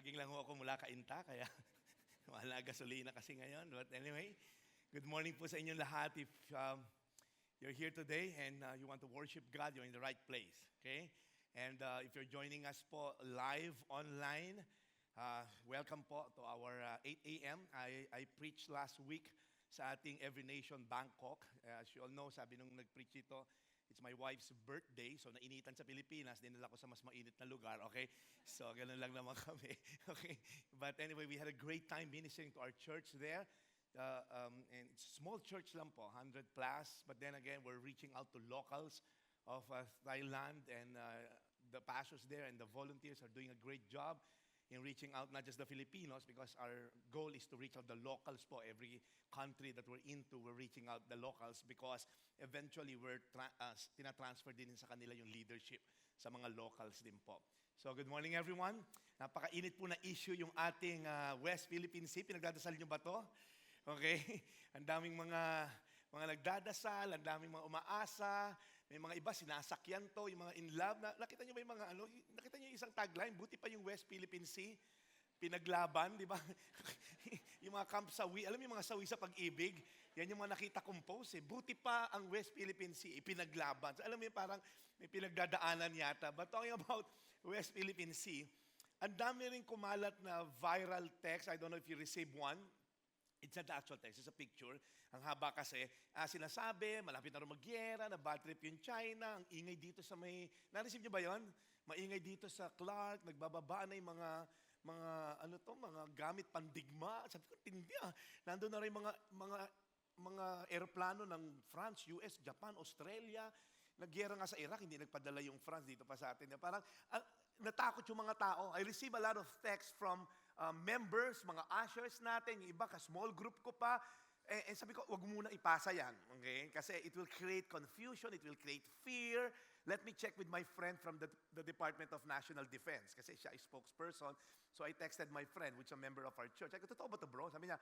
Jogging lang ho ako mula Kainta, kaya wala gasolina kasi ngayon. But anyway, good morning po sa inyong lahat. If you're here today and you want to worship God, you're in the right place. Okay? And if you're joining us po live online, welcome po to our 8 a.m. I preached last week sa ating Every Nation Bangkok. As you all know, sabi nung nag-preach ito, it's my wife's birthday, so nainitan sa Pilipinas, dinala ko sa mas mainit na lugar, okay? So, ganun lang naman kami, okay? But anyway, we had a great time ministering to our church there. And it's a small church lang po, 100 plus. But then again, we're reaching out to locals of Thailand, and the pastors there and the volunteers are doing a great job in reaching out not just the Filipinos, because our goal is to reach out the locals po. Every country that we're into, we're reaching out the locals because eventually we're tinatransfer din sa kanila yung leadership sa mga locals din po. So good morning everyone. Napakainit po na issue yung ating West Philippine Sea. Pinagdadasal nyo ba to? Okay? Ang daming mga nagdadasal, ang daming mga umaasa, may mga iba sinasakyan to, yung mga in love. Nakita niyo ba yung mga nakita niyo yung isang tagline, buti pa yung West Philippine Sea, pinaglaban, di ba? Yung mga camp sawi, alam mo yung mga sawi sa pag-ibig, yan yung mga nakita kong post eh. Buti pa ang West Philippine Sea, pinaglaban. So, alam mo yung parang may pinagdadaanan yata. But talking about West Philippine Sea, ang dami rin kumalat na viral text. I don't know if you received one. It's not the actual text, it's a picture. Ang haba kasi, sinasabi, malapit na rin magyera, na bad trip yung China, ang ingay dito sa may... Na-receive niyo ba yon? Maingay dito sa Clark, nagbababa na yung mga gamit pandigma. Sabi ko, tindi ah. Nandun na rin mga aeroplano ng France, US, Japan, Australia. Nagyera nga sa Iraq, hindi nagpadala yung France dito pa sa atin. Parang natakot yung mga tao. I receive a lot of text from members, mga ushers natin, yung iba, small group ko pa. Sabi ko, wag muna ipasa yan. Okay? Kasi it will create confusion, it will create fear. Let me check with my friend from the Department of National Defense. Kasi siya ay spokesperson. So I texted my friend, which is a member of our church. Sabi ko, totoo ba ito bro? Sabi niya,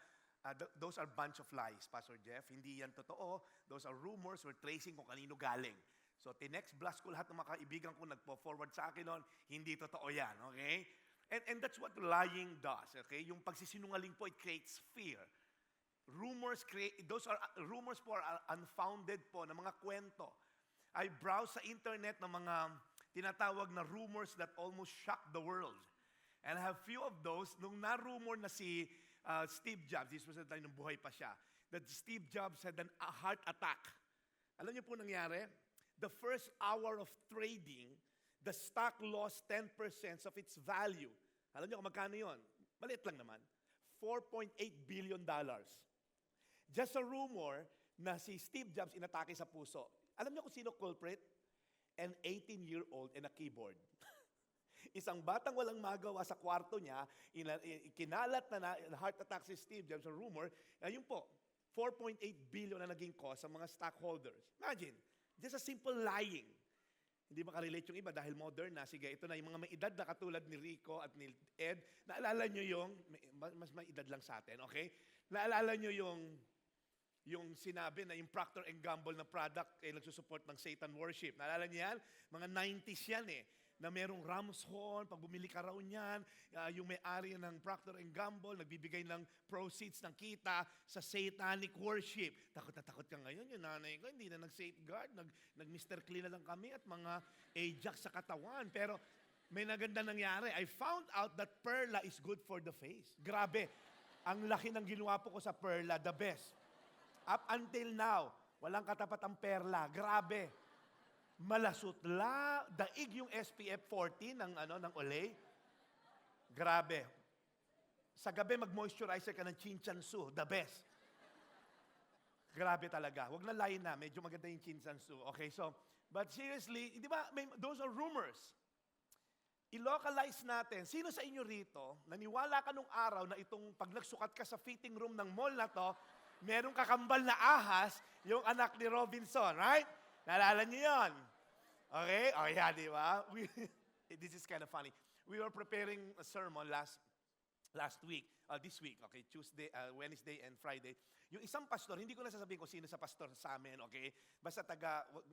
those are bunch of lies, Pastor Jeff. Hindi yan totoo. Those are rumors. We're tracing kung kanino galing. So tinext blast ko lahat ng mga kaibigan ko, nagpo-forward sa akin noon, hindi totoo yan. Okay? And that's what lying does, okay? Yung pagsisinungaling po, it creates fear. Those are rumors po are unfounded po na mga kwento. I browse sa internet ng mga tinatawag na rumors that almost shocked the world. And I have few of those, nung na-rumor na si Steve Jobs, this was the time nung buhay pa siya, that Steve Jobs had a heart attack. Alam niyo po nangyari? The first hour of trading, the stock lost 10% of its value. Alam niyo kung magkano yun? Maliit lang naman. $4.8 billion. Just a rumor na si Steve Jobs inatake sa puso. Alam niyo kung sino culprit? An 18-year-old and a keyboard. Isang batang walang magawa sa kwarto niya, kinalat na heart attack si Steve Jobs, a rumor, ayun po, 4.8 billion na naging cost sa mga stockholders. Imagine, just a simple lying. Hindi makarelate yung iba dahil modern na. Sige, ito na yung mga may edad na katulad ni Rico at ni Ed. Naalala nyo yung, mas may edad lang sa atin, okay? Naalala nyo yung sinabi na yung Procter & Gamble na product ay nagsusupport ng Satan worship. Naalala nyo yan? Mga 90s yan eh. Na merong Ramshorn, pag bumili ka raw niyan, yung may-ari ng Procter & Gamble, nagbibigay ng proceeds ng kita sa satanic worship. Takot na takot ka ngayon, yung nanay ko, hindi na nag-safeguard, nag-Mr. Clean na lang kami at mga Ajax sa katawan. Pero may naganda nangyari. I found out that Perla is good for the face. Grabe, ang laki ng ginawa po ko sa Perla, the best. Up until now, walang katapat ang Perla. Grabe. Malasutla, daig yung SPF 40 ng Olay. Grabe. Sa gabi mag-moisturizer ka ng Chinchansu, the best. Grabe talaga. Huwag na lain na, medyo maganda yung Chinchansu. Okay, so, but seriously, di ba, those are rumors. I-localize natin. Sino sa inyo rito, naniwala ka nung araw na itong pag nagsukat ka sa fitting room ng mall na to, merong kakambal na ahas, yung anak ni Robinson, right? Naalala niyo yun? Okay? Oh, yeah, di ba? This is kind of funny. We were preparing a sermon last week, this week, okay, Tuesday, Wednesday, and Friday. Yung isang pastor, hindi ko na sasabihin kung sino sa pastor sa amin, okay? Basta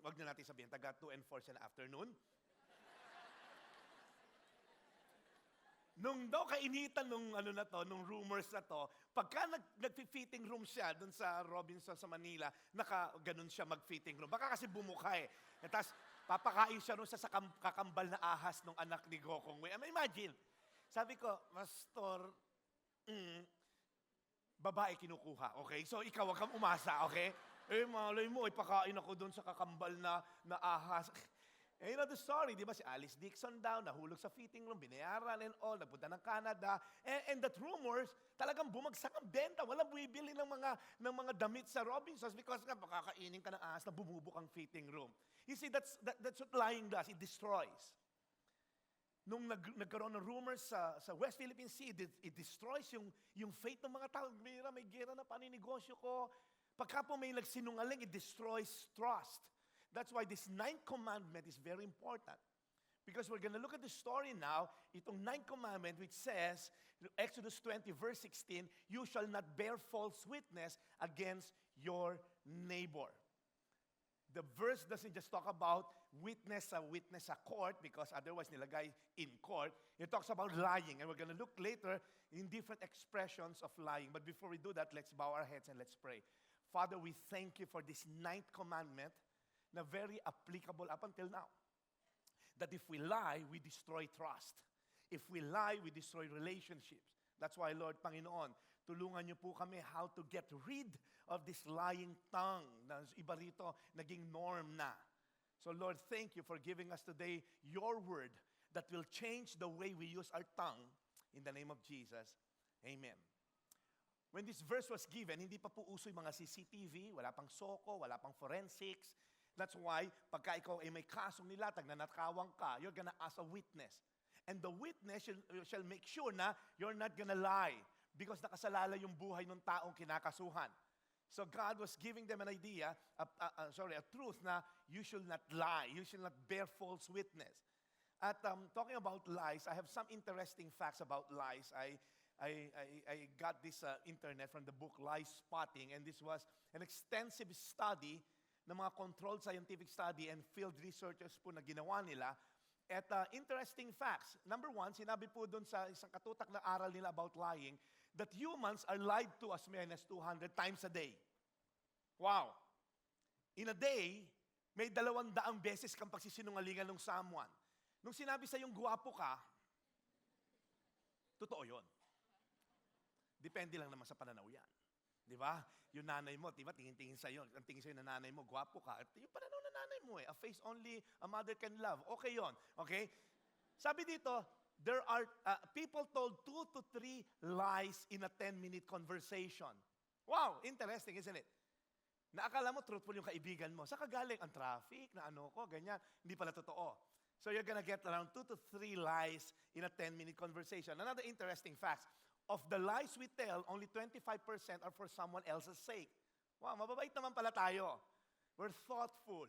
wag na natin sabihin, taga 2 and 4 sa afternoon. Nung daw kainitan nung ano na to, nung rumors na to, pagka nag-fitting room siya dun sa Robinson sa Manila, ganun siya mag-fitting room. Baka kasi bumuka eh. Tapos papakain siya sa kakambal na ahas ng anak ni Gokong Wei. Imagine, sabi ko, Pastor, babae kinukuha, okay? So ikaw, wag kang umasa, okay? Malay mo, ipakain ako dun sa kakambal na ahas. You know the story, di ba? Si Alice Dixon daw, nahulog sa fitting room, binayaran and all, nagpunta ng Canada. And that rumors, talagang bumagsak ang benta. Walang bumibili ng mga damit sa Robinsons because nga, makakainin ka ng ahas na bumubuk ang fitting room. You see, that's what lying does. It destroys. Nung nagkaroon ng rumors sa West Philippine Sea, it destroys yung faith ng mga tao. May gera na paninegosyo ko. Pagka po may nagsinungaling, it destroys trust. That's why this 9th commandment is very important. Because we're going to look at the story now, itong 9th commandment which says, Exodus 20 verse 16, you shall not bear false witness against your neighbor. The verse doesn't just talk about witness sa court because otherwise nilagay in court. It talks about lying. And we're going to look later in different expressions of lying. But before we do that, let's bow our heads and let's pray. Father, we thank you for this 9th commandment na very applicable up until now. That if we lie, we destroy trust. If we lie, we destroy relationships. That's why, Lord, Panginoon, tulungan niyo po kami how to get rid of this lying tongue na iba rito naging norm na. So, Lord, thank you for giving us today your word that will change the way we use our tongue. In the name of Jesus, amen. When this verse was given, hindi pa po uso yung mga CCTV, wala pang SOCO, wala pang forensics. That's why, pagka ikaw ay may kasong nilatag na nakawang ka, you're gonna ask a witness. And the witness shall make sure na you're not gonna lie because nakasalala yung buhay ng taong kinakasuhan. So God was giving them an idea, a truth na you should not lie, you should not bear false witness. At talking about lies, I have some interesting facts about lies. I got this internet from the book Lie Spotting, and this was an extensive study ng mga controlled scientific study and field researchers po na ginawa nila. At interesting facts. Number one, sinabi po doon sa isang katutak na aral nila about lying, that humans are lied to as many as 200 times a day. Wow! In a day, may 200 beses kang pagsisinungalingan ng someone. Nung sinabi sa yung guwapo ka, totoo yon. Depende lang naman sa pananaw yan. Di ba? Yung nanay mo, di ba, tingin-tingin sa'yo. Ang tingin sa'yo na nanay mo, gwapo ka. At yung pananaw na nanay mo a face only a mother can love. Okay yon. Okay? Sabi dito, there are, people told 2 to 3 lies in a 10-minute conversation. Wow, interesting, isn't it? Naakala mo, truthful yung kaibigan mo. Saan ka galing? Ang traffic, na ano ko, ganyan. Hindi pala totoo. So you're gonna get around 2 to 3 lies in a 10-minute conversation. Another interesting fact, of the lies we tell, only 25% are for someone else's sake. Wow, mababait naman pala tayo. We're thoughtful.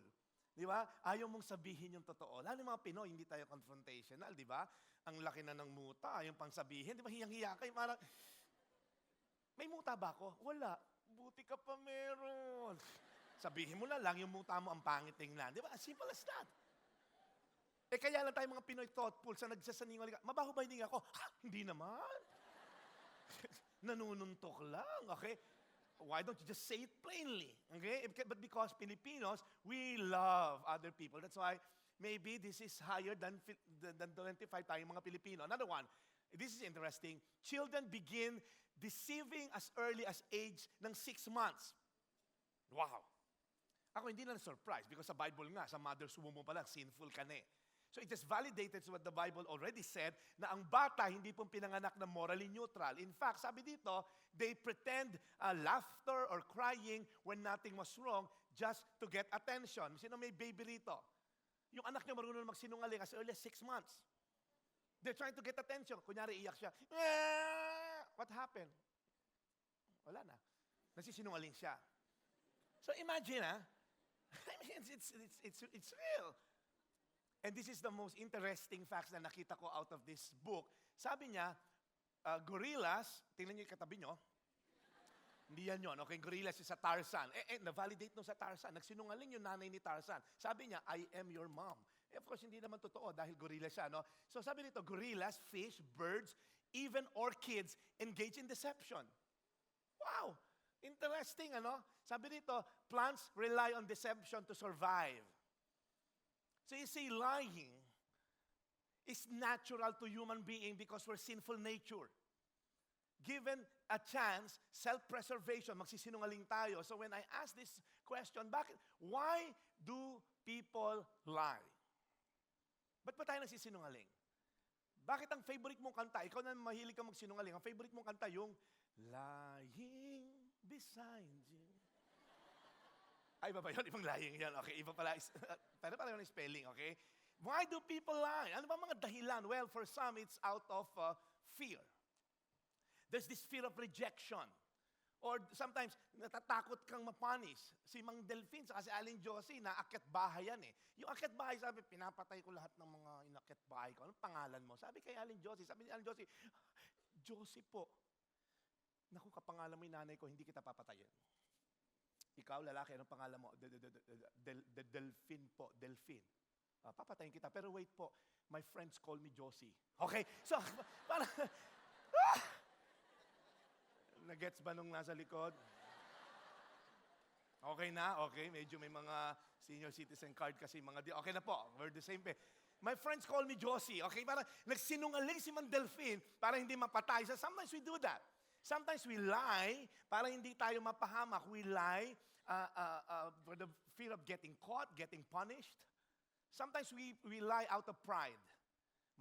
Di ba? Ayaw mong sabihin yung totoo. Lalo yung mga Pinoy, hindi tayo confrontational, di ba? Ang laki na ng muta, ayaw pang sabihin. Di ba, hiyang-hiya kayo. Parang, may muta ba ako? Wala. Buti ka pa meron. Sabihin mo na lang, yung muta mo ang pangit tingnan. Di ba? As simple as that. Kaya lang tayo mga Pinoy thoughtful sa nagsasaningal. Mabaho ba hindi ako? Ha, hindi naman. Nanununtok lang, okay? Why don't you just say it plainly, okay? But because Filipinos, we love other people. That's why maybe this is higher than 25 tayong mga Pilipino. Another one, this is interesting. Children begin deceiving as early as age ng 6 months. Wow. Ako hindi na surprise because sa Bible nga, sa mother's womb mo pa lang, sinful ka na eh. So it just validates what the Bible already said na ang bata hindi pong pinanganak na morally neutral. In fact, sabi dito, they pretend laughter or crying when nothing was wrong just to get attention. Sino may baby rito? Yung anak niya marunong magsinungaling as early as 6 months. They're trying to get attention. Kunyari, iyak siya. What happened? Wala na. Nasisinungaling siya. So imagine, I mean, it's real. And this is the most interesting facts na nakita ko out of this book. Sabi niya, gorillas, tingnan niyo yung katabi niyo. Hindi yan yun. Okay, gorillas is sa Tarzan. Na-validate nung sa Tarzan. Nagsinungaling yung nanay ni Tarzan. Sabi niya, I am your mom. Of course, hindi naman totoo dahil gorilla siya, no? So sabi nito, gorillas, fish, birds, even orchids engage in deception. Wow! Interesting, ano? Sabi nito, plants rely on deception to survive. So you see, lying is natural to human being because we're sinful nature. Given a chance, self-preservation, magsisinungaling tayo. So when I ask this question, why do people lie? Ba't ba tayo nagsisinungaling? Bakit ang favorite mong kanta, ikaw na mahilig kang magsinungaling, ang favorite mong kanta yung Lying Beside You. Ay, iba ba yun? Ibang lying yan. Okay, iba pala. Pero parang yung spelling, okay? Why do people lie? Ano ba mga dahilan? Well, for some, it's out of fear. There's this fear of rejection. Or sometimes, natatakot kang mapanis. Si Mang Delphine, sa si Aling Josie, naakyat bahay yan eh. Yung akyat bahay, sabi, pinapatay ko lahat ng mga inakyat bahay ko. Anong pangalan mo? Sabi kay Aling Josie, sabi ni Aling Josie, Josie po, naku, kapangalan mo yung nanay ko, hindi kita papatayin. Ikaw, lalaki, anong pangalan mo? Delphine po, Delphine. Papatayin kita, pero wait po, my friends call me Josie. Okay? So, parang, nagets ba nung nasa likod? Okay na? Okay, medyo may mga senior citizen card kasi okay na po, we're the same pay. My friends call me Josie. Okay, parang nagsinungaling si Mang Delphine para hindi mapatay. So sometimes we do that. Sometimes we lie para hindi tayo mapahamak. We lie for the fear of getting caught, getting punished. Sometimes we lie out of pride.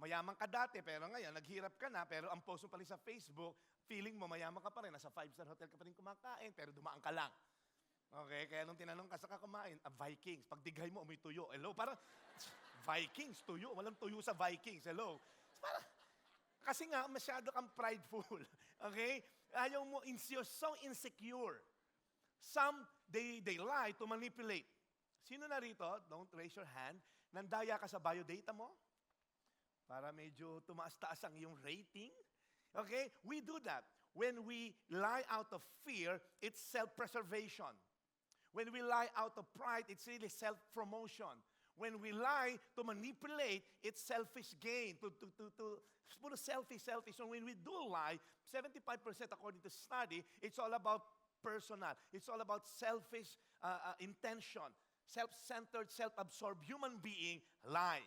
Mayaman ka dati, pero ngayon, naghirap ka na, pero ang post mo pa rin sa Facebook, feeling mo mayaman ka pa rin, nasa 5-star hotel ka pa rin kumakain, pero dumaan ka lang. Okay, kaya nung tinanong ka sa kumain, Vikings, pagdigay mo, may tuyo. Hello, parang, Vikings, tuyo, walang tuyo sa Vikings, hello. Parang, kasi nga, masyado kang prideful. Okay? Ayaw mo, you're so insecure. Some, they lie to manipulate. Sino na rito, don't raise your hand, nandaya ka sa biodata mo? Para medyo tumaas-taas ang iyong rating. Okay? We do that. When we lie out of fear, it's self-preservation. When we lie out of pride, it's really self-promotion. When we lie to manipulate, it's selfish gain. Puro selfish. So when we do lie, 75% according to study, it's all about personal. It's all about selfish intention. Self-centered, self-absorbed human being lie.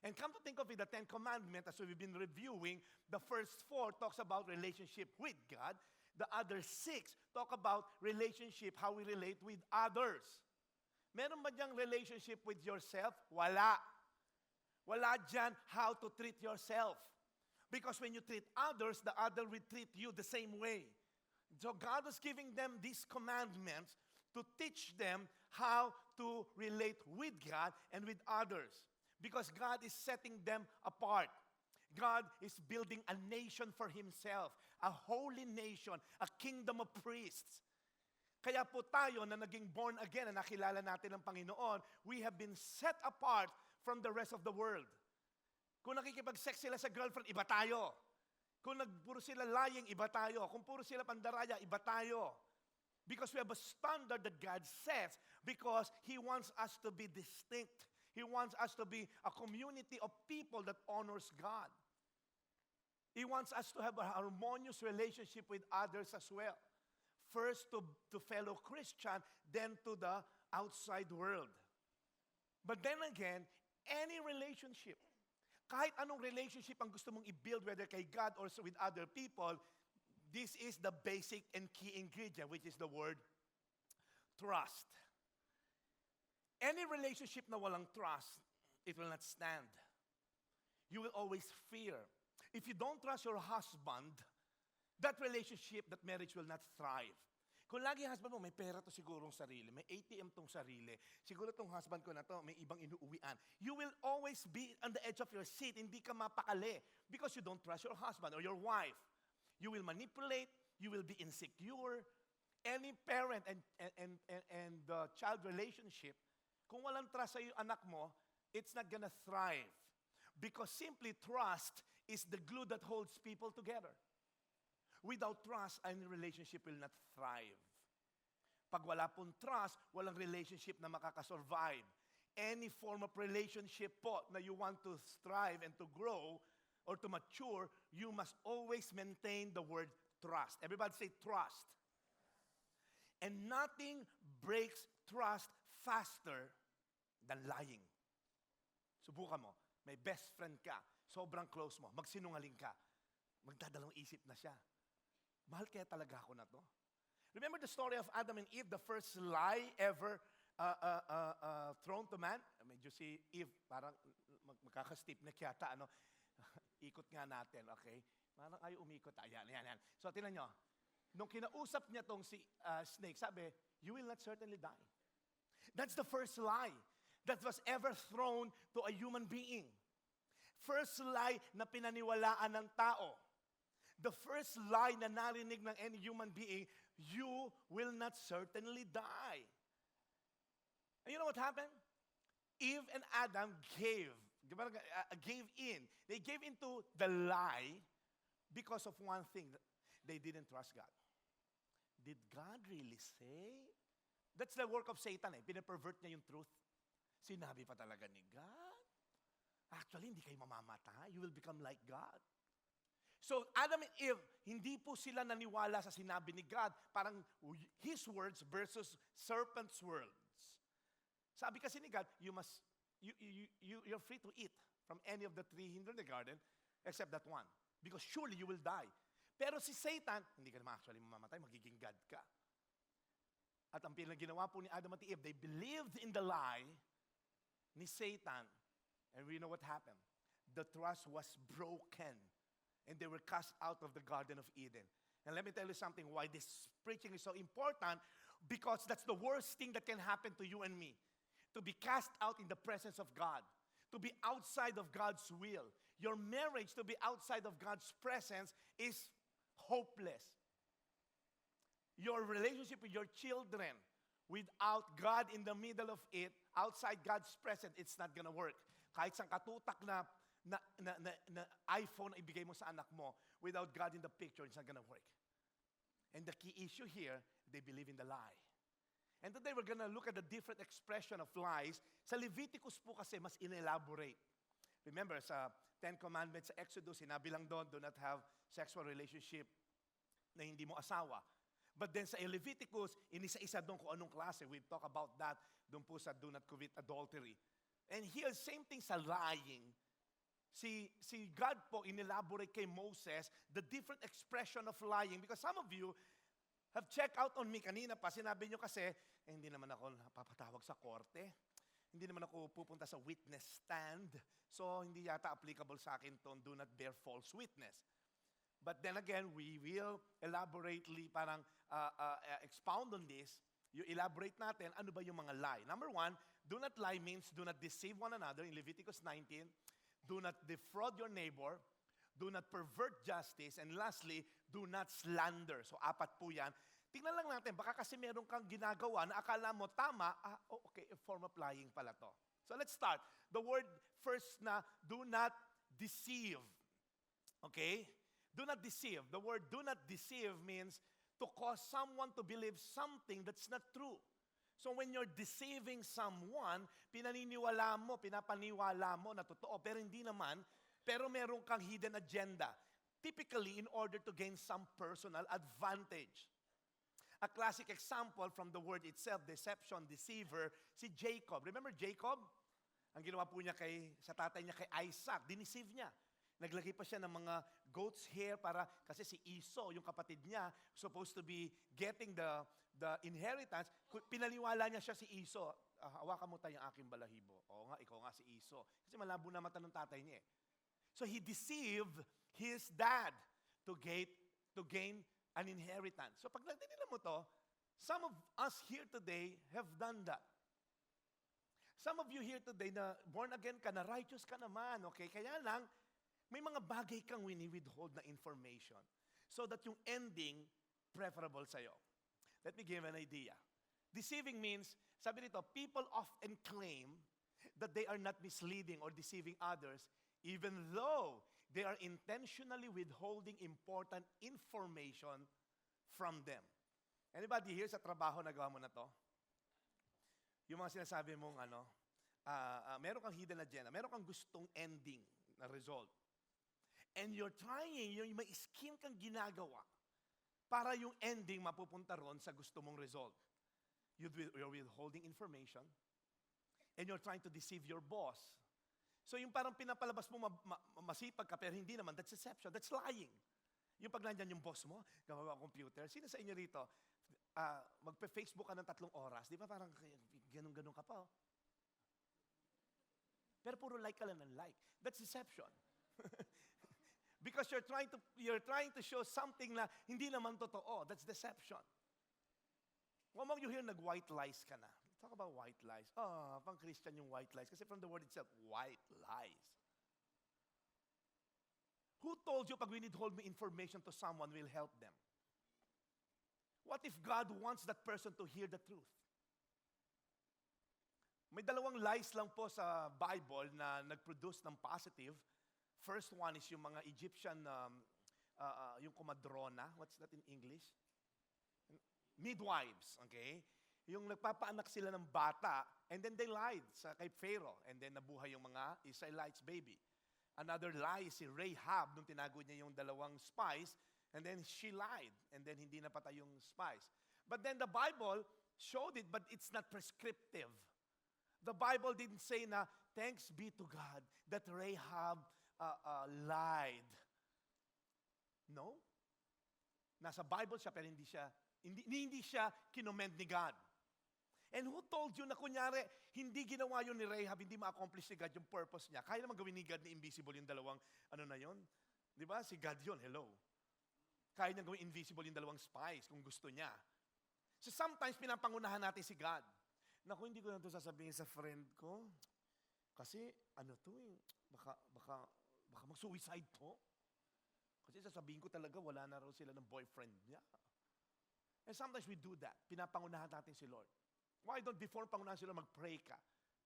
And come to think of it, the Ten Commandments, as we've been reviewing, the first 4 talks about relationship with God. The other 6 talk about relationship, how we relate with others. Meron ba diyang relationship with yourself? Wala. Wala dyan how to treat yourself. Because when you treat others, the other will treat you the same way. So God is giving them these commandments to teach them how to relate with God and with others. Because God is setting them apart. God is building a nation for Himself, a holy nation, a kingdom of priests. Kaya po tayo na naging born again, na nakilala natin ang Panginoon, we have been set apart from the rest of the world. Kung nakikipag-sex sila sa girlfriend, iba tayo. Kung puro sila lying, iba tayo. Kung puro sila pandaraya, iba tayo. Because we have a standard that God sets, because He wants us to be distinct. He wants us to be a community of people that honors God. He wants us to have a harmonious relationship with others as well. First to fellow Christian, then to the outside world. But then again, any relationship, kahit anong relationship ang gusto mong i-build, whether kay God or with other people, this is the basic and key ingredient, which is the word trust. Any relationship na walang trust, it will not stand. You will always fear. If you don't trust your husband, that relationship, that marriage will not thrive. Kung lagi yung husband mo, may pera to sigurong sarili, may ATM tong sarili, siguro tong husband ko na to, may ibang inuuwian. You will always be on the edge of your seat, hindi ka mapakali, because you don't trust your husband or your wife. You will manipulate, you will be insecure. Any parent and child relationship, kung walang trust sa yung anak mo, it's not gonna thrive. Because simply trust is the glue that holds people together. Without trust, any relationship will not thrive. Pag wala pong trust, walang relationship na makakasurvive. any form of relationship po na you want to strive and to grow or to mature, you must always maintain the word trust. Everybody say trust. And nothing breaks trust faster than lying. Subukan mo, may best friend ka, sobrang close mo, magsinungaling ka, magdadalawang isip na siya. Mahal kaya talaga ako na to? Remember the story of Adam and Eve, the first lie ever thrown to man? Medyo si Eve, parang magkaka-stiff neck yata, ano? Ikot nga natin, okay? Parang ayaw umikot. Ayan. So, tingnan nyo. Nung kinausap niya tong si snake, sabi, you will not certainly die. That's the first lie that was ever thrown to a human being. First lie na pinaniwalaan ng tao. The first lie na narinig ng any human being, you will not certainly die. And you know what happened? Eve and Adam gave in. They gave into the lie because of one thing. They didn't trust God. Did God really say? That's the work of Satan eh. Pinapervert niya yung truth. Sinabi pa talaga ni God. Actually, hindi kayo mamamatay. You will become like God. So, Adam and Eve, hindi po sila naniwala sa sinabi ni God. Parang His words versus serpent's words. Sabi kasi ni God, you're free to eat from any of the tree in the garden except that one. Because surely you will die. Pero si Satan, hindi ka naman actually mamamatay, magiging God ka. At ang pinaginawa po ni Adam at Eve, they believed in the lie ni Satan. And we know what happened. The trust was broken. And they were cast out of the Garden of Eden. And let me tell you something, why this preaching is so important, because that's the worst thing that can happen to you and me. To be cast out in the presence of God. To be outside of God's will. Your marriage to be outside of God's presence is hopeless. Your relationship with your children, without God in the middle of it, outside God's presence, it's not gonna work. Kahit sang katutak na iPhone ibigay mo sa anak mo, without God in the picture, it's not gonna work. And the key issue here, they believe in the lie. And today we're gonna look at the different expression of lies. Sa Leviticus po kasi mas inelaborate. Remember, sa Ten Commandments sa Exodus, sinabi lang doon, do not have sexual relationship na hindi mo asawa. But then sa Leviticus, inisa-isa doon kung anong klase. We've talked about that doon po sa do not commit adultery. And here, same thing sa lying. Si God po inelaborate kay Moses the different expression of lying. Because some of you have checked out on me kanina pa. Sinabi nyo kasi, hindi naman ako napapatawag sa korte. Hindi naman ako pupunta sa witness stand. So, hindi yata applicable sa akin to do not bear false witness. But then again, we will elaborately parang expound on this. You elaborate natin, ano ba yung mga lie? Number one, do not lie means do not deceive one another in Leviticus 19. Do not defraud your neighbor. Do not pervert justice. And lastly, do not slander. So, apat po yan. Tingnan lang natin, baka kasi meron kang ginagawa na akala mo tama, okay, a form of lying pala to. So, let's start. The word first na, do not deceive. Okay? Do not deceive. The word do not deceive means to cause someone to believe something that's not true. So when you're deceiving someone, pinaniniwala mo, pinapaniwala mo na totoo, pero hindi naman, pero meron kang hidden agenda. Typically, in order to gain some personal advantage. A classic example from the word itself, deception, deceiver, si Jacob. Remember Jacob? Ang ginawa po niya sa tatay niya kay Isaac, dineceive niya. Naglagay pa siya ng mga goat's hair para, kasi si Esau, yung kapatid niya, supposed to be getting the inheritance. Pinaniwala niya siya si Esau. Hawakan mo tayo yung aking balahibo. Oo nga, ikaw nga si Esau. Kasi malabo na mata ng tatay niya eh. So he deceived his dad to gain an inheritance. So pag nagtitignan mo to, some of us here today have done that. Some of you here today na born again ka, na righteous ka naman, okay? Kaya lang, may mga bagay kang wini-withhold na information so that yung ending preferable sa'yo. Let me give an idea. Deceiving means, sabi nito, people often claim that they are not misleading or deceiving others even though they are intentionally withholding important information from them. Anybody here sa trabaho nagawa mo na to? Yung mga sinasabi mong meron kang hidden agenda, meron kang gustong ending na result. And you're trying, may scheme kang ginagawa para yung ending mapupunta ron sa gusto mong result. You're withholding information and you're trying to deceive your boss. So yung parang pinapalabas mo masipag ka pero hindi naman, that's deception, that's lying. Yung pag nandyan yung boss mo, gagawa computer, sino sa inyo rito, magpe-Facebook ka ng 3 oras, di ba parang ganun-ganun ka pa, oh. Pero puro like ka lang ng like. That's deception. Because you're trying to show something na hindi naman totoo. That's deception. Kung you hear nag-white lies ka na. Talk about white lies. Pang Christian yung white lies. Kasi from the word itself, white lies. Who told you pag we need hold me information to someone will help them? What if God wants that person to hear the truth? May 2 lies lang po sa Bible na nag-produce ng positive. First one is yung mga Egyptian, yung kumadrona. What's that in English? Midwives, okay? Yung nagpapaanak sila ng bata, and then they lied kay Pharaoh, and then nabuhay yung mga Israelites baby. Another lie is si Rahab, nung tinago niya yung 2 spies, and then she lied, and then hindi napatay yung spies. But then the Bible showed it, but it's not prescriptive. The Bible didn't say na, thanks be to God that Rahab lied. No. Nasa Bible siya, pero hindi siya kinomend ni God. And who told you na kunyari, hindi ginawa yun ni Rahab, hindi ma-accomplish ni God yung purpose niya? Kaya naman gawin ni God na invisible yung 2, na yun? Di ba? Si God yun, hello. Kaya niya gawin invisible yung 2 spies kung gusto niya. So sometimes pinapangunahan natin si God. Naku, hindi ko na ito sasabihin sa friend ko. Kasi, baka mag-suicide to. Kasi sasabihin ko talaga, wala na raw sila ng boyfriend niya. And sometimes we do that. Pinapangunahan natin si Lord. Why don't before pangunahan si Lord, mag-pray ka?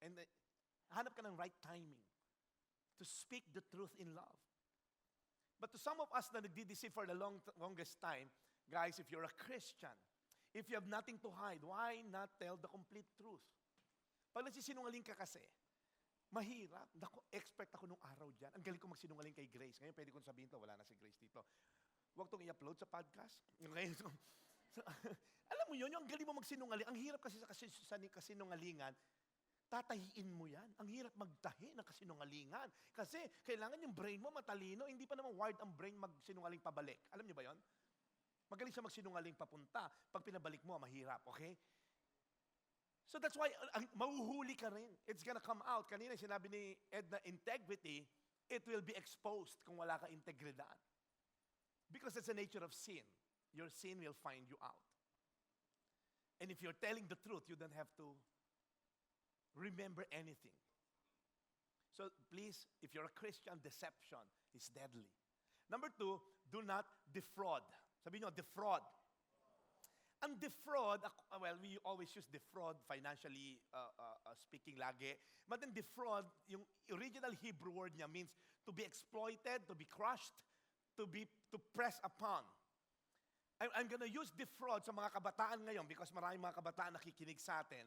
And hanap ka ng right timing to speak the truth in love. But to some of us na nagdi-deceive for the longest time, guys, if you're a Christian, if you have nothing to hide, why not tell the complete truth? Pag nagsisinungaling ka kasi, mahirap. Expert ako nung araw dyan. Ang galing ko magsinungaling kay Grace. Ngayon, pwede kong sabihin to, wala na si Grace dito. Huwag tong i-upload sa podcast. Ngayon, alam mo yun, yung galing mo magsinungaling. Ang hirap kasi sa kasinungalingan, tatahiin mo yan. Ang hirap magtahi ng kasinungalingan. Kasi kailangan yung brain mo matalino. Hindi pa naman wired ang brain magsinungaling pabalik. Alam niyo ba yon? Magaling siya magsinungaling papunta. Pag pinabalik mo, mahirap, okay? So that's why, mahuhuli ka rin. It's gonna come out. Kanina sinabi ni Edna, integrity, it will be exposed kung wala ka integridad. Because it's the nature of sin. Your sin will find you out. And if you're telling the truth, you don't have to remember anything. So please, if you're a Christian, deception is deadly. Number 2, do not defraud. Sabi nyo, defraud. Ang defraud, well, we always use defraud financially speaking lagi. But then defraud, yung original Hebrew word niya means to be exploited, to be crushed, to press upon. I'm gonna use defraud sa mga kabataan ngayon because maraming mga kabataan nakikinig sa atin.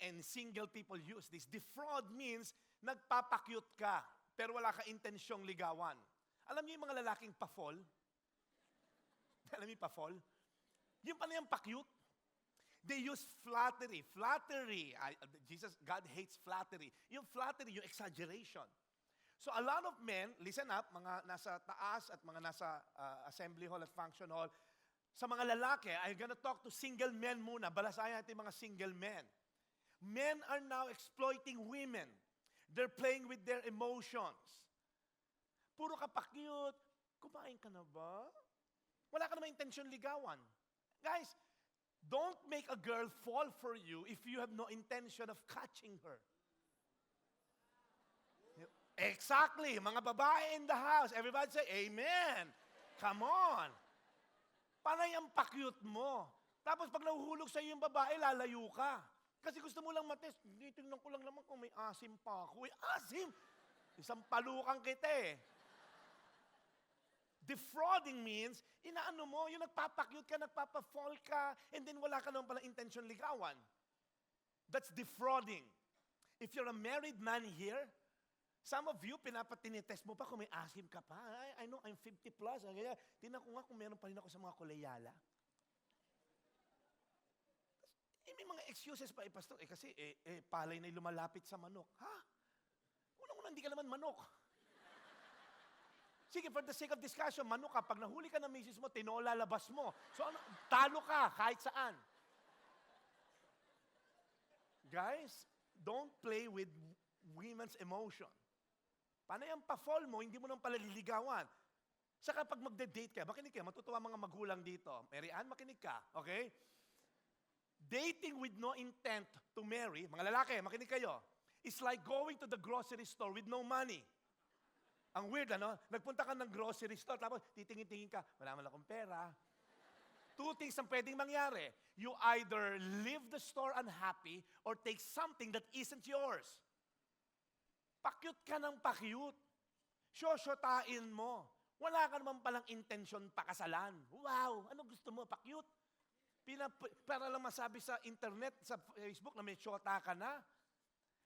And single people use this. Defraud means nagpapakyut ka, pero wala ka intensyong ligawan. Alam niyo yung mga lalaking pa-fall? Alam niyo yung pa-fall? Yung pala yung pakyut. They use flattery. Flattery. God hates flattery. Yung flattery, yung exaggeration. So a lot of men, listen up, mga nasa taas at mga nasa assembly hall at function hall, sa mga lalaki, I'm gonna talk to single men muna. Balasayan natin mga single men. Men are now exploiting women. They're playing with their emotions. Puro ka pa cute. Kumain ka na ba? Wala ka naman intensyon ligawan. Guys, don't make a girl fall for you if you have no intention of catching her. Exactly. Mga babae in the house. Everybody say, amen. Come on. Panay ang pakyut mo. Tapos pag nahuhulog sa'yo yung babae, lalayo ka. Kasi gusto mo lang matest. Tingnan ko lang naman kung may asim pa ako. Asim! Isang palukan kita eh. Defrauding means, inaano mo, yung nagpapakyut ka, nagpapafall ka, and then wala ka naman pala intention ligawan. That's defrauding. If you're a married man here, some of you, pinapatinitest mo pa kung may asim ka pa. I know, I'm 50 plus. Kaya, tinan ko nga kung meron pa rin ako sa mga kuleyala. May mga excuses pa, pastor. Kasi, palay na lumalapit sa manok. Ha? Unang-unang, hindi ka naman manok. Sige, for the sake of discussion, manok ka. Pag nahuli ka ng misis mo, tinola labas mo. So, talo ka kahit saan. Guys, don't play with women's emotion. Paano yung pa-fall mo, hindi mo nang palililigawan. Saka pag magde-date ka, makinig ka, matutuwa mga magulang dito. Mary Ann, makinig ka, okay? Dating with no intent to marry, mga lalaki, makinig kayo, it's like going to the grocery store with no money. Ang weird, ano? Nagpunta ka ng grocery store, tapos titingin-tingin ka, wala man akong pera. Two things ang pwedeng mangyari. You either leave the store unhappy or take something that isn't yours. Pakyut ka ng pakyut. Shoshotain mo. Wala ka naman palang intention pakasalan. Wow, ano gusto mo? Pakyut? Para lang masabi sa internet, sa Facebook na may shota ka na.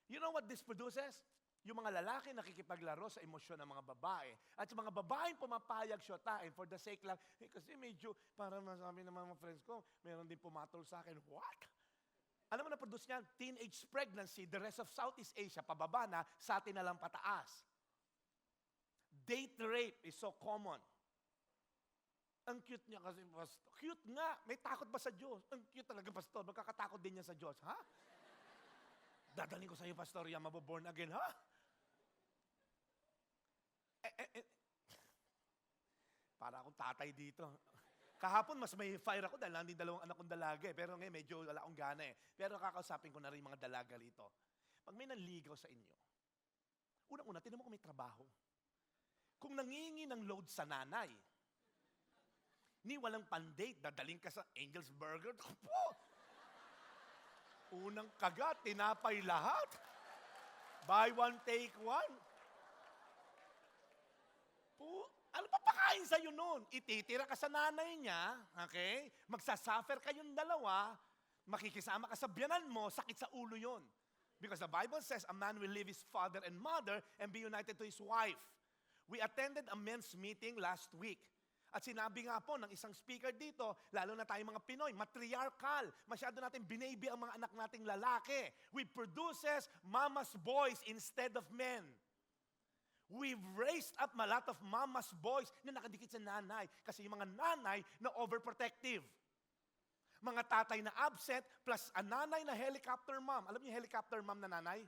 You know what this produces? Yung mga lalaki nakikipaglaro sa emosyon ng mga babae. At yung mga babaeng pumapayag shotain for the sake lang, kasi medyo, para masabi ng mga friends ko, meron din pumatol sa akin. What? Alam mo na produce niyan? Teenage pregnancy, the rest of Southeast Asia, pababa na, sa atin na lang pataas. Date rape is so common. Ang cute niya kasi, pastor. Cute nga. May takot ba sa Diyos? Ang cute talaga, pastor. Magkakatakot din niya sa Diyos. Ha? Dadaling ko sa iyo, pastor, yan, maboborn again. Ha? Para akong tatay dito. Kahapon, mas may fire ako dahil nandang dalawang anak kong dalaga. Pero ngayon, medyo wala akong gana eh. Pero kakausapin ko na rin mga dalaga rito. Pag may nanligaw sa inyo, unang-una, tinan mo kung may trabaho. Kung nangingi ng load sa nanay, ni walang pandate, dadaling ka sa Angel's Burger, po! Unang kagat, tinapay lahat. Buy one, take one. Ano pa pakain sa'yo nun? Ititira ka sa nanay niya, okay? Magsasuffer kayong dalawa, makikisama ka sa biyanan mo, sakit sa ulo yon. Because the Bible says, a man will leave his father and mother and be united to his wife. We attended a men's meeting last week. At sinabi nga po ng isang speaker dito, lalo na tayong mga Pinoy, matriarchal. Masyado natin binaby ang mga anak nating lalaki. We produces mama's boys instead of men. We've raised up a lot of mama's boys na nakadikit sa nanay. Kasi yung mga nanay na overprotective. Mga tatay na absent plus a nanay na helicopter mom. Alam niyo yung helicopter mom na nanay?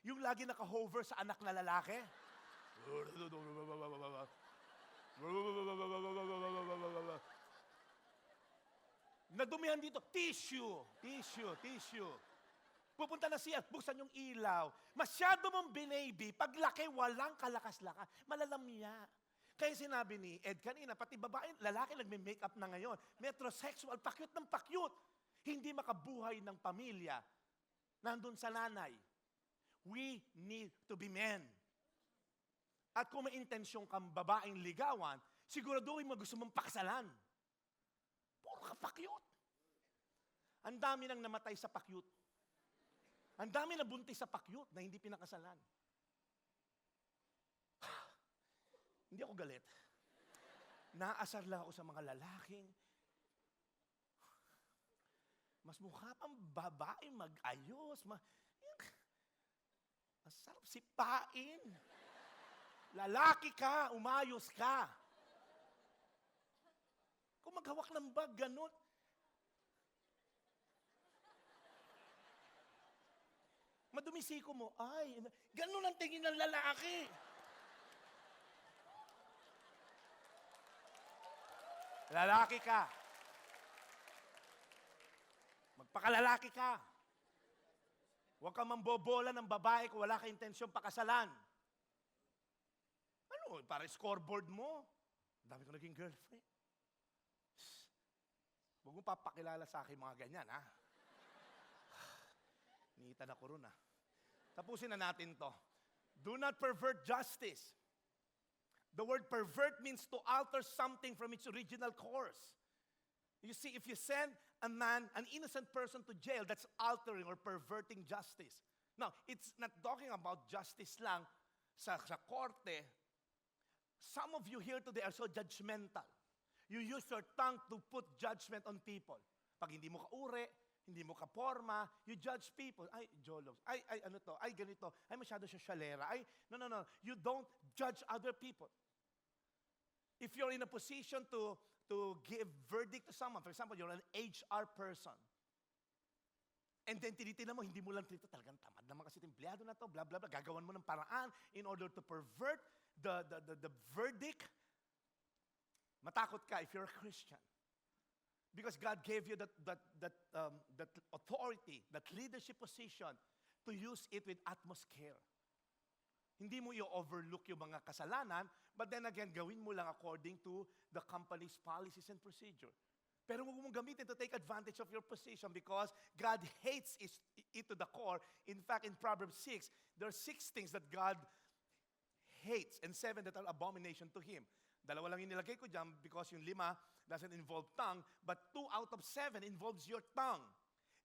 Yung lagi naka-hover sa anak na lalaki. Nadumihan dito, tissue. Pupunta na siya, buksan yung ilaw. Masyado mong binaby, paglaki, walang kalakas-lakas. Malalamya. Kaya sinabi ni Ed kanina, pati babae, lalaki nagme-makeup na ngayon. Metrosexual, pakyut ng pakyut. Hindi makabuhay ng pamilya. Nandun sa nanay. We need to be men. At kung may intensyon kang babaeng ligawan, siguraduhin mo gusto mong pakasalan. Puro ka pakyut. Ang dami nang namatay sa pakyut. Ang dami na buntis sa pakyut na hindi pinakasalan. Hindi ako galit. Naasar lang ako sa mga lalaking mas mukha pang babae mag-ayos. Masarap sipain. Lalaki ka, umayos ka. Kung maghawak ng bag, ganun. Madumisiko mo, ay, ganun ang tingin ng lalaki. Lalaki ka. Magpakalalaki ka. Huwag kang mambobola ng babae kung wala ka intensyong pakasalan. Ano, para scoreboard mo. Ang dami ko naging girlfriend. Huwag mo papakilala sa akin mga ganyan, ha? Niitan ako ron, ha? Tapusin na natin to. Do not pervert justice. The word pervert means to alter something from its original course. You see, if you send a man, an innocent person to jail, that's altering or perverting justice. Now, it's not talking about justice lang sa korte. Some of you here today are so judgmental. You use your tongue to put judgment on people. Pag hindi mo kaure, hindi mo kaporma, you judge people. Ay, jolos. Ay, ano to? Ay, ganito. Ay, masyado siya syalera. Ay, no. You don't judge other people. If you're in a position to give verdict to someone, for example, you're an HR person, and then tinitingnan mo, hindi mo lang trito, talagang tamad naman kasi ito empleyado na to, blah, blah, blah. Gagawan mo ng paraan in order to pervert the verdict. Matakot ka if you're a Christian. Because God gave you that authority, that leadership position, to use it with utmost care. Hindi mo i-overlook yung mga kasalanan, but then again, gawin mo lang according to the company's policies and procedure. Pero huwag mong gamitin to take advantage of your position because God hates it to the core. In fact, in Proverbs 6, there are 6 things that God hates and 7 that are abomination to Him. 2 lang yung nilagay ko dyan because yung 5 doesn't involve tongue, but 2 out of 7 involves your tongue.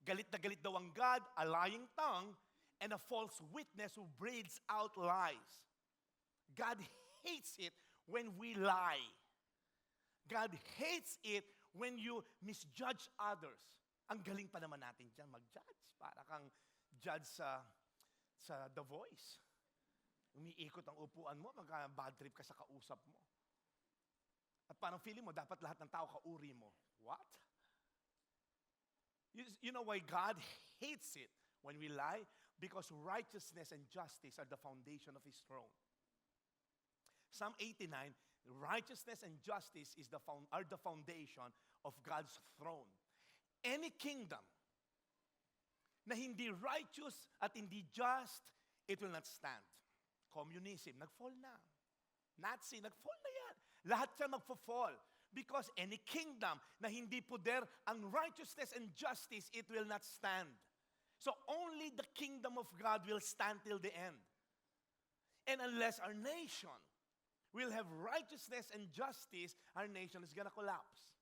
Galit na galit daw ang God, a lying tongue, and a false witness who breathes out lies. God hates it when we lie. God hates it when you misjudge others. Ang galing pa naman natin dyan mag-judge. Para kang judge sa The Voice. Umiikot ang upuan mo, magka-bad trip ka sa kausap mo. At parang feeling mo, dapat lahat ng tao kauri mo. What? You know why God hates it when we lie? Because righteousness and justice are the foundation of His throne. Psalm 89, righteousness and justice are the foundation of God's throne. Any kingdom na hindi righteous at hindi just, it will not stand. Communism, nag-fall na. Nazi, nag-fall na yan. Lahat yan magpo-fall. Because any kingdom na hindi puder ang righteousness and justice, it will not stand. So only the kingdom of God will stand till the end. And unless our nation will have righteousness and justice, our nation is gonna collapse.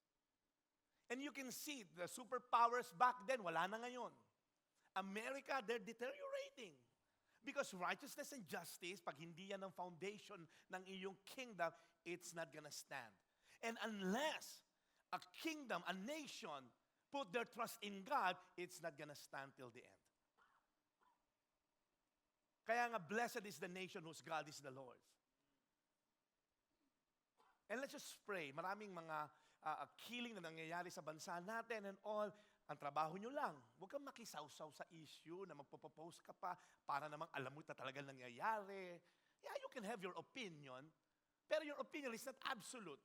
And you can see the superpowers back then, wala na ngayon. America, they're deteriorating. Because righteousness and justice, pag hindi yan ang foundation ng iyong kingdom, it's not gonna stand. And unless a kingdom, a nation, put their trust in God, it's not gonna stand till the end. Kaya nga, blessed is the nation whose God is the Lord. And let's just pray. Maraming mga killing na nangyayari sa bansa natin and all. Ang trabaho nyo lang, huwag kang makisawsaw sa issue na magpo-post ka pa para namang alam mo na talaga nangyayari. Yeah, you can have your opinion, pero your opinion is not absolute.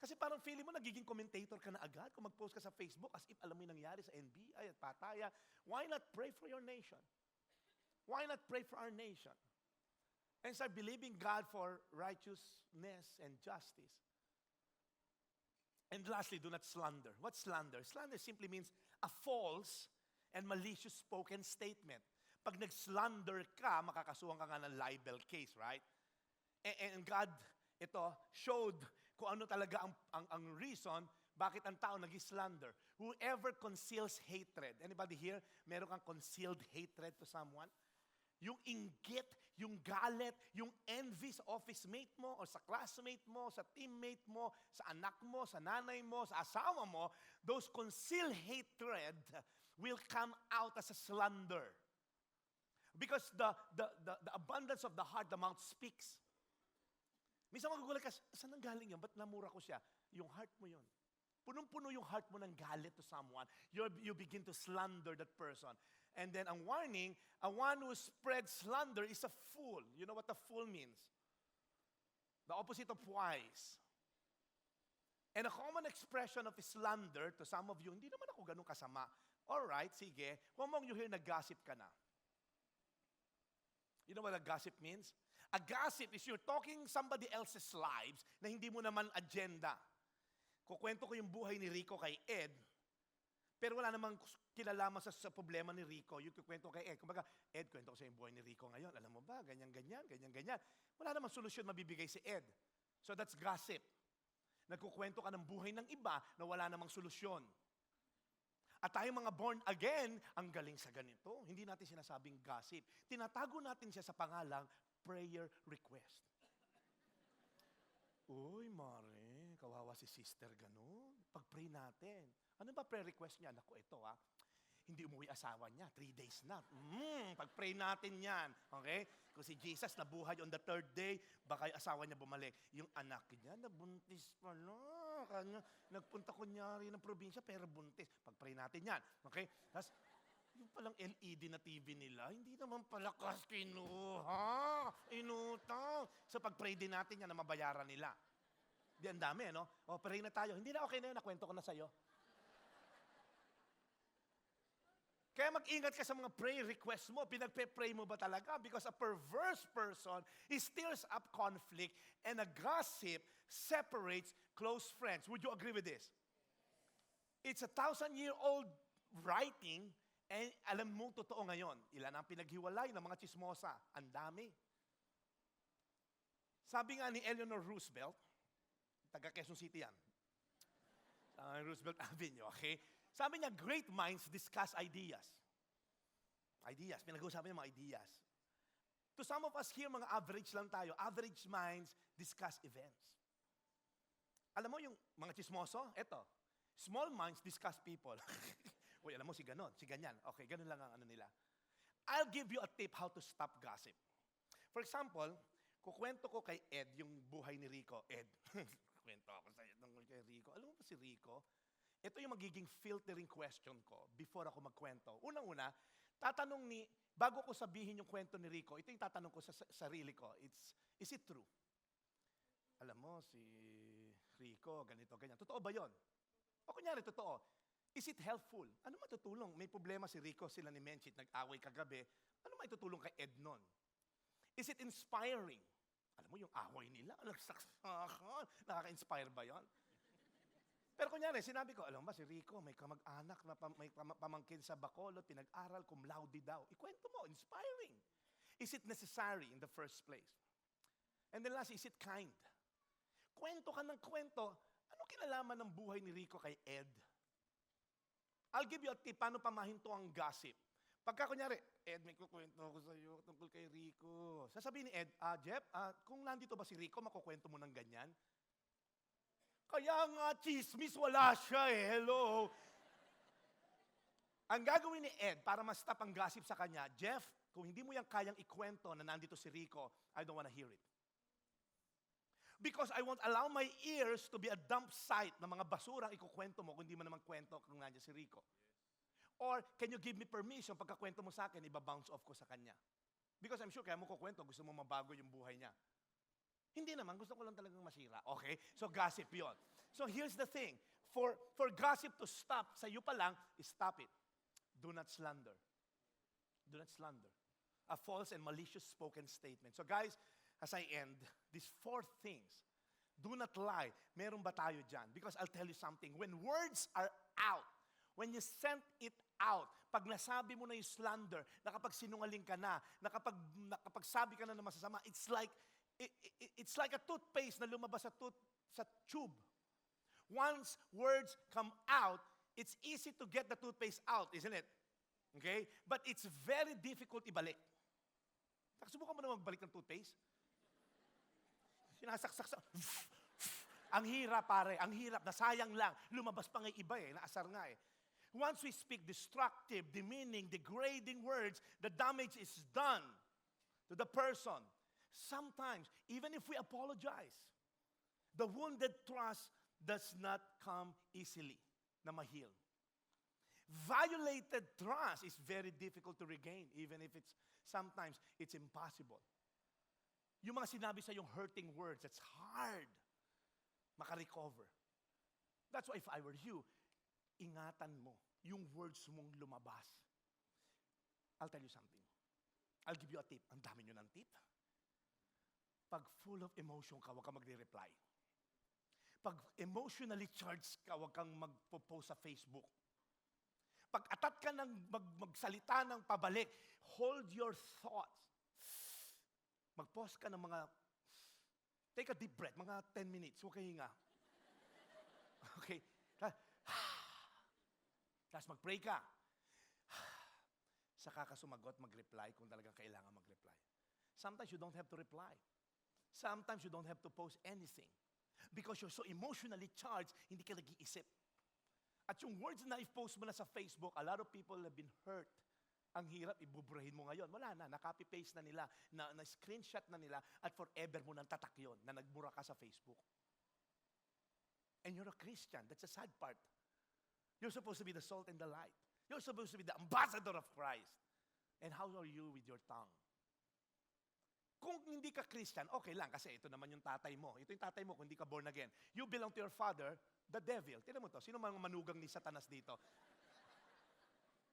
Kasi parang feeling mo, nagiging commentator ka na agad kung mag-post ka sa Facebook as if alam mo yung nangyari sa NBI at Pataya. Why not pray for your nation? Why not pray for our nation? And start believing God for righteousness and justice. And lastly, do not slander. What's slander? Slander simply means a false and malicious spoken statement. Pag nag-slander ka, makakasuhan ka nga ng libel case, right? And God, ito, showed kung ano talaga ang reason bakit ang tao nag-slander. Whoever conceals hatred. Anybody here, meron kang concealed hatred to someone? Yung inggit, yung galit, yung envy sa office mate mo, or sa classmate mo, sa teammate mo, sa anak mo, sa nanay mo, sa asawa mo, those concealed hatred will come out as a slander. Because the abundance of the heart, the mouth speaks. Minsan magugulat ka, saan ang galing yan? Ba't namura ko siya? Yung heart mo yun. Punong-puno yung heart mo ng galit to someone. You begin to slander that person. And then ang warning, one who spreads slander is a fool. You know what a fool means? The opposite of wise. And a common expression of slander to some of you, hindi naman ako ganun kasama. Alright, sige. Kung mong you hear na gossip ka na. You know what a gossip means? A gossip is you're talking somebody else's lives na hindi mo naman agenda. Kukwento ko yung buhay ni Rico kay Ed, pero wala namang kinalaman sa problema ni Rico. Yung kukwento kay Ed. Kumbaga, Ed, kwento ko sa yung buhay ni Rico ngayon. Alam mo ba, ganyan-ganyan. Wala namang solusyon mabibigay si Ed. So that's gossip. Nagkukwento ka ng buhay ng iba na wala namang solusyon. At tayong mga born again, ang galing sa ganito. Hindi natin sinasabing gossip. Tinatago natin siya sa pangalang prayer request. Uy, Mare, kawawa si sister ganun. Pag-pray natin. Ano ba prayer request niya? Naku, ito Hindi umuwi asawa niya, 3 days na. Pag-pray natin yan. Okay? Kung si Jesus nabuhay on the 3rd day, baka yung asawa niya bumalik. Yung anak niya, nabuntis pala. Kanya, nagpunta kunyari ng probinsya, pero buntis. Pag-pray natin yan. Okay? Tapos, yung palang LED na TV nila, hindi naman pala kas kinuha. Inutang. So pag-pray din natin yan na mabayaran nila. Di ang dami, no? O, pray na tayo. Hindi na okay na yun, nakwento ko na sa'yo. Kaya mag-ingat ka sa mga prayer requests mo. Pinagpe-pray mo ba talaga? Because a perverse person, he stirs up conflict and a gossip separates close friends. Would you agree with this? It's a 1,000-year-old writing and alam mo, totoo ngayon. Ilan ang pinaghiwalay ng mga chismosa? Ang dami. Sabi nga ni Eleanor Roosevelt, taga Quezon City yan. Roosevelt Avenue, okay? Sabi niya, great minds discuss ideas. Ideas, pinag-uusapan niya mga ideas. To some of us here, mga average lang tayo. Average minds discuss events. Alam mo yung mga chismoso? Eto, small minds discuss people. Uy, alam mo si ganon, si ganyan. Okay, ganon lang ang ano nila. I'll give you a tip how to stop gossip. For example, kukwento ko kay Ed yung buhay ni Rico. Ed, kwento ako sa tungkol kay Rico. Alam mo ba si Rico? Ito yung magiging filtering question ko before ako magkwento. Unang-una, bago ko sabihin yung kwento ni Rico, ito yung tatanong ko sa sarili ko. Is it true? Alam mo, si Rico, ganito, ganyan. Totoo ba yon? O kunyari, totoo. Is it helpful? Ano matutulong? May problema si Rico, sila ni Menchit, nag-away kagabi. Ano maitutulong kay Ed nun? Is it inspiring? Alam mo yung away nila, nagsaksakan. Nakaka-inspire ba yon? Pero kunyari, sinabi ko, alam ba si Rico, may kamag-anak na may pamangkin sa Bacolod, pinag-aral, cum laude daw. Ikwento mo, inspiring. Is it necessary in the first place? And then last, is it kind? Kwento ka ng kwento, ano kinalaman ng buhay ni Rico kay Ed? I'll give you a tip, paano pamahinto ang gossip. Pagka kunyari, Ed, may kukwento ako sa iyo tungkol kay Rico. Sasabihin ni Ed, Jeff, kung nandito ba si Rico, makukwento mo ng ganyan? Kaya nga, chismis, wala siya hello. Ang gagawin ni Ed para ma-stop ang gossip sa kanya, Jeff, kung hindi mo yan kayang ikwento na nandito si Rico, I don't wanna hear it. Because I won't allow my ears to be a dump site ng mga basurang ikukwento mo kung hindi mo naman kwento kung nandiyan si Rico. Or, can you give me permission pagkakwento mo sa akin, iba-bounce off ko sa kanya? Because I'm sure kaya mo kukwento, gusto mo mabago yung buhay niya. Hindi naman, gusto ko lang talagang masira. Okay? So, gossip yon. So, here's the thing. For gossip to stop, sa iyo pa lang, stop it. Do not slander. Do not slander. A false and malicious spoken statement. So, guys, as I end, these 4 things. Do not lie. Meron ba tayo dyan? Because I'll tell you something. When words are out, when you send it out, pag nasabi mo na yung slander, nakapagsinungaling ka na, nakapagsabi ka na ng masasama, it's like a toothpaste na lumabas sa tube. Once words come out, it's easy to get the toothpaste out, isn't it? Okay? But it's very difficult ibalik. Nakasubukan mo na magbalik ng toothpaste? Sinasaksak. Ang hirap, pare. Ang hirap. Nasayang lang. Lumabas pa nga iba naasar nga Once we speak destructive, demeaning, degrading words, the damage is done to the person. Sometimes, even if we apologize, the wounded trust does not come easily na ma-heal. Violated trust is very difficult to regain, even if sometimes it's impossible. Yung mga sinabi sa yung hurting words, it's hard makarecover. That's why if I were you, ingatan mo yung words mong lumabas. I'll tell you something. I'll give you a tip. Ang dami nyo ng tip. Pag full of emotion ka, huwag kang magre-reply. Pag emotionally charged ka, huwag kang mag-post sa Facebook. Pag atat ka ng magsalita ng pabalik, hold your thoughts. Mag-pause ka ng take a deep breath, mga 10 minutes, huwag kayo hinga. Okay? Tapos mag-pray ka. Saka ka sumagot, mag-reply kung talagang kailangan mag-reply. Sometimes you don't have to reply. Sometimes you don't have to post anything. Because you're so emotionally charged, hindi ka nag-iisip. At yung words na i-post mo na sa Facebook, a lot of people have been hurt. Ang hirap, ibuburahin mo ngayon. Wala na, na-copy-paste na nila, na-screenshot na nila, at forever mo nang tatak yun, na nagmura ka sa Facebook. And you're a Christian. That's the sad part. You're supposed to be the salt and the light. You're supposed to be the ambassador of Christ. And how are you with your tongue? Kung hindi ka Christian, okay lang, kasi ito naman yung tatay mo. Ito yung tatay mo kung hindi ka born again. You belong to your father, the devil. Tignan mo to, sino mga manugang ni Satanas dito?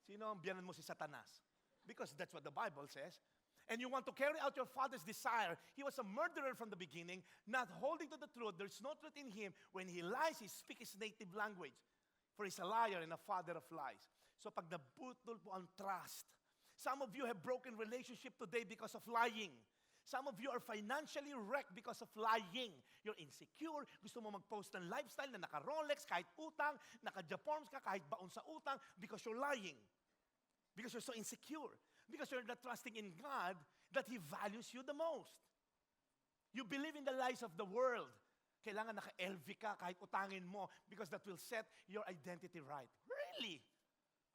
Sino ang biyanan mo si Satanas? Because that's what the Bible says. And you want to carry out your father's desire. He was a murderer from the beginning, not holding to the truth. There's no truth in him. When he lies, he speaks his native language. For he's a liar and a father of lies. So pag nabutol po ang trust, some of you have broken relationship today because of lying. Some of you are financially wrecked because of lying. You're insecure, gusto mo mag-post ng lifestyle na naka-Rolex, kahit utang, naka-Japorms ka, kahit baon sa utang, because you're lying. Because you're so insecure. Because you're not trusting in God that He values you the most. You believe in the lies of the world. Kailangan naka-LV ka kahit utangin mo because that will set your identity right. Really?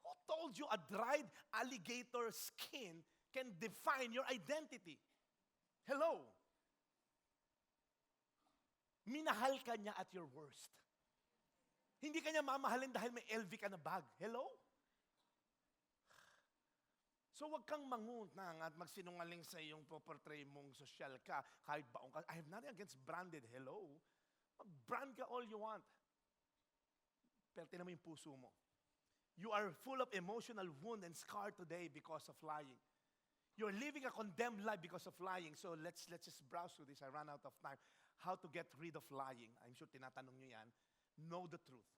Who told you a dried alligator skin can define your identity? Hello? Minahal ka niya at your worst. Hindi ka niya mamahalin dahil may LV ka na bag. Hello? So wag kang mangutang at magsinungaling sa iyong portray mong social ka, kahit baong ka. I have nothing against branded. Hello? Mag-brand ka all you want. Pero tinan mo yung puso mo. You are full of emotional wound and scar today because of lying. You're living a condemned life because of lying. So let's just browse through this. I ran out of time. How to get rid of lying. I'm sure tinatanong nyo yan. Know the truth.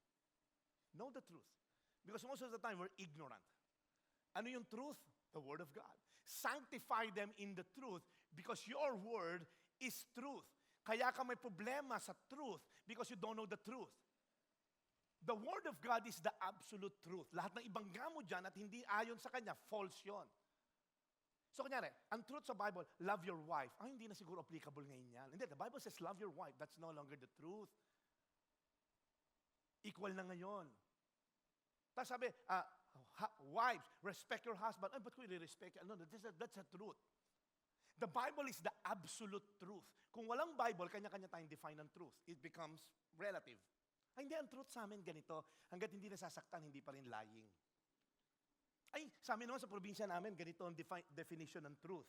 Know the truth. Because most of the time, we're ignorant. Ano yung truth? The Word of God. Sanctify them in the truth because your Word is truth. Kaya ka may problema sa truth because you don't know the truth. The Word of God is the absolute truth. Lahat ng ibangga mo dyan at hindi ayon sa Kanya, false yon. So kunyari, ang truth sa Bible, love your wife. Hindi na siguro applicable ngayon yan. Hindi, the Bible says love your wife. That's no longer the truth. Equal na ngayon. Tapos sabi, wives, respect your husband. Ba't ko i-respect? No, that's the truth. The Bible is the absolute truth. Kung walang Bible, kanya-kanya tayong define ng truth. It becomes relative. Hindi, ang truth sa amin ganito. Hanggat hindi nasasaktan, hindi pa rin lying. Sa amin naman sa probinsya namin, ganito ang definition ng truth.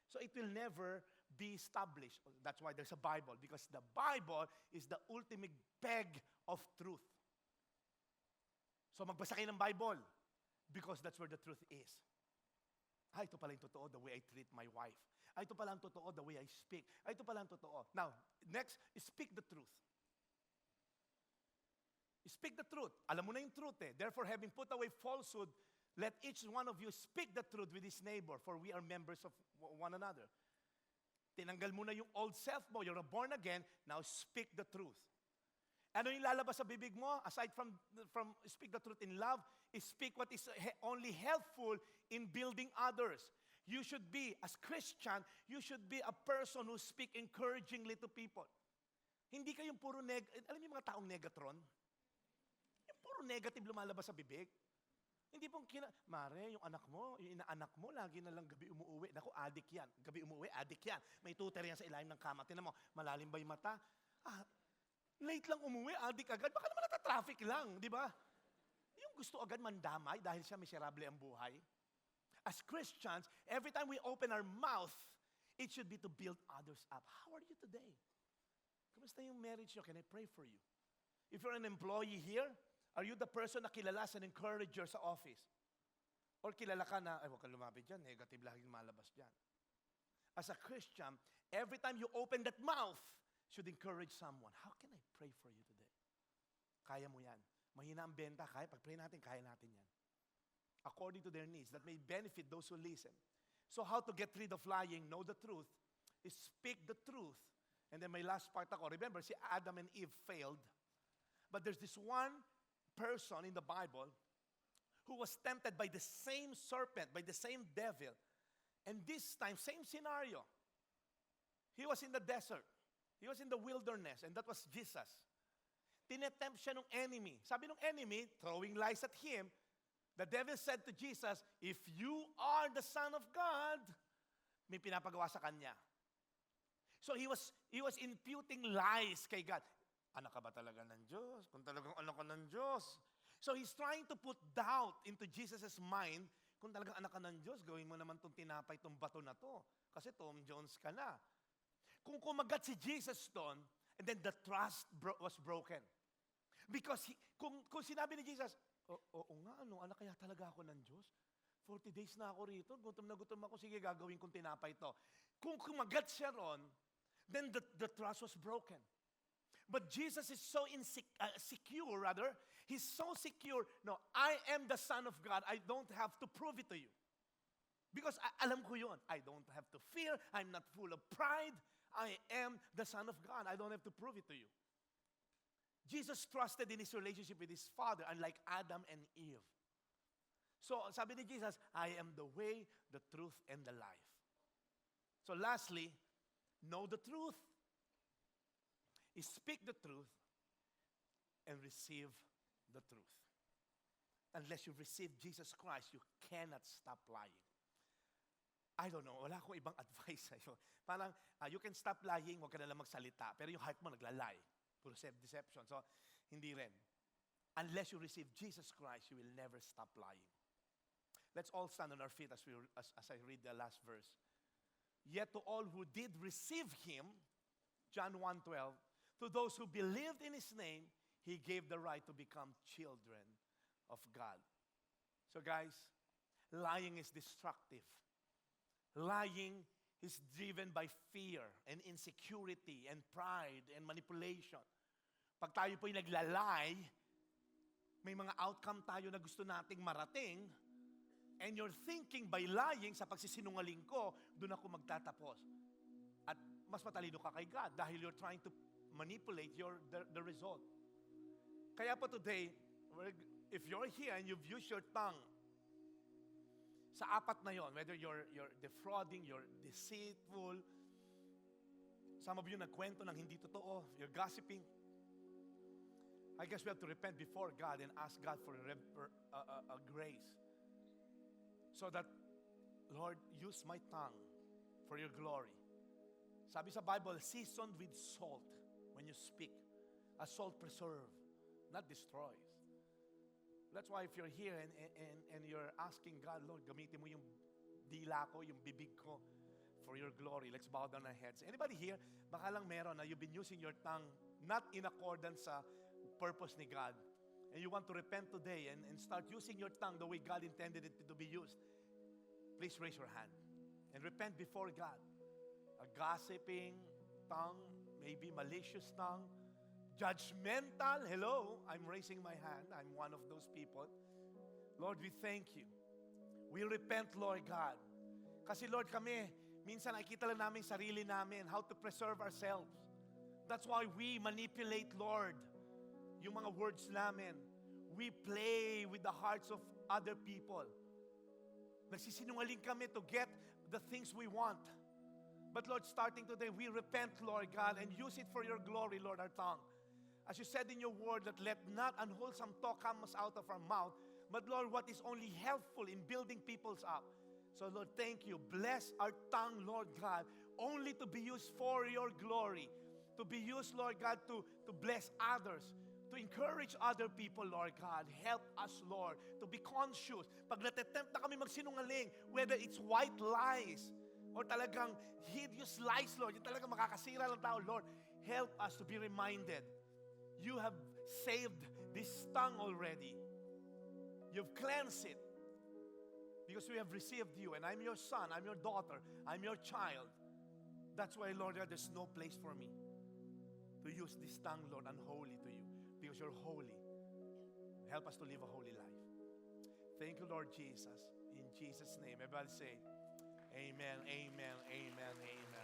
So it will never be established. That's why there's a Bible. Because the Bible is the ultimate peg of truth. So magbasa kayo ng Bible. Because that's where the truth is. Ito pala yung totoo, the way I treat my wife. Ito pala ang totoo, the way I speak. Ito pala ang totoo. Now, next, speak the truth. Speak the truth. Alam mo na yung truth eh. Therefore, having put away falsehood, let each one of you speak the truth with his neighbor, for we are members of one another. Tinanggal mo na yung old self mo. You're born again. Now, speak the truth. Ano yung lalabas sa bibig mo? Aside from speak the truth in love, is speak what is only helpful in building others. You should be, as Christian, you should be a person who speak encouragingly to people. Hindi kayong puro alam niyo yung mga taong negatron? Yung puro negative lumalabas sa bibig. Hindi pong Mare, yung anak mo, yung inaanak mo, lagi na lang gabi umuwi. Naku, adik yan. Gabi umuwi, adik yan. May tutor yan sa ilalim ng kama. Tinan mo, malalim ba yung mata? Late lang umuwi, adik agad. Baka naman nata-traffic lang, di ba? Yung gusto agad mandamay dahil siya miserable ang buhay. As Christians, every time we open our mouth, it should be to build others up. How are you today? Kamusta yung marriage nyo? Can I pray for you? If you're an employee here, are you the person na kilala as an encourager sa office? Or kilala ka na, huwag ka lumapit dyan, negative laging malabas dyan. As a Christian, every time you open that mouth, should encourage someone. How can I pray for you today? Kaya mo yan. Mahina ang benta, pag-pray natin, kaya natin yan. According to their needs, that may benefit those who listen. So how to get rid of lying, know the truth, is speak the truth. And then my last part ako, remember, si Adam and Eve failed. But there's this one person in the Bible who was tempted by the same serpent, by the same devil. And this time, same scenario. He was in the desert. He was in the wilderness, and that was Jesus. Tinetempt siya ng enemy. Sabi ng enemy, throwing lies at him, the devil said to Jesus, if you are the Son of God, may pinapagawa sa kanya. So he was imputing lies kay God. Anak ka ba talaga ng Diyos? Kung talagang anak ka ng Diyos. So he's trying to put doubt into Jesus' mind. Kung talagang anak ka ng Diyos, gawin mo naman itong tinapay, itong bato na to. Kasi Tom Jones ka na. Kung kumagat si Jesus doon, and then the trust was broken. Because kung sinabi ni Jesus, oo nga, anak kaya talaga ako ng Diyos? 40 days na ako rito, gutom na gutom ako, sige gagawin kong tinapay ito. Kung kumagat siya ron, then the trust was broken. But Jesus is so secure, rather. He's so secure. No, I am the Son of God. I don't have to prove it to you. Because alam ko yun. I don't have to fear. I'm not full of pride. I am the Son of God. I don't have to prove it to you. Jesus trusted in his relationship with his Father, unlike Adam and Eve. So, sabi ni Jesus, I am the way, the truth, and the life. So lastly, know the truth. Speak the truth and receive the truth. Unless you receive Jesus Christ, you cannot stop lying. I don't know, wala akong ibang advice sa'yo. Parang, you can stop lying, huwag ka na lang magsalita. Pero yung heart mo naglalay. Puro self-deception. So, hindi rin. Unless you receive Jesus Christ, you will never stop lying. Let's all stand on our feet as I read the last verse. Yet to all who did receive him, John 1:12, to those who believed in his name, he gave the right to become children of God. So guys, lying is destructive. Lying is driven by fear and insecurity and pride and manipulation. Pag tayo po'y naglalay, may mga outcome tayo na gusto nating marating, and you're thinking by lying, sa pagsisinungaling ko, doon ako magtatapos. At mas matalino ka kay God dahil you're trying to manipulate the result. Kaya po today, if you're here and you've used your tongue sa apat na yon, whether you're defrauding, you're deceitful, some of you nagkwento ng hindi totoo, you're gossiping, I guess we have to repent before God and ask God for a grace. So that, Lord, use my tongue for your glory. Sabi sa Bible, seasoned with salt when you speak. A salt preserve, not destroys. That's why if you're here and you're asking God, Lord, gamitin mo yung dila ko, yung bibig ko for your glory. Let's bow down our heads. Anybody here, baka lang meron na you've been using your tongue not in accordance sa purpose ni God. And you want to repent today and start using your tongue the way God intended it to be used. Please raise your hand and repent before God. A gossiping tongue, maybe malicious tongue, judgmental. Hello, I'm raising my hand. I'm one of those people. Lord, we thank you. We repent, Lord God. Kasi Lord, kami, minsan nakikita lang namin sarili namin, how to preserve ourselves. That's why we manipulate, Lord, yung mga words namin. We play with the hearts of other people. Nagsisinungaling kami to get the things we want. But Lord, starting today, we repent, Lord God, and use it for your glory, Lord, our tongue. As you said in your word, that let not unwholesome talk come out of our mouth, but Lord, what is only helpful in building peoples up. So Lord, thank you. Bless our tongue, Lord God, only to be used for your glory. To be used, Lord God, to bless others. To encourage other people, Lord God. Help us, Lord, to be conscious. Pag natetempt na kami magsinungaling, whether it's white lies, or talagang hideous lies, Lord, yung talagang makakasira ng tao, Lord, help us to be reminded. You have saved this tongue already. You've cleansed it. Because we have received you, and I'm your son, I'm your daughter, I'm your child. That's why, Lord, there's no place for me to use this tongue, Lord, unholy to you. Because you're holy. Help us to live a holy life. Thank you, Lord Jesus. In Jesus' name. Everybody say, amen, amen, amen, amen.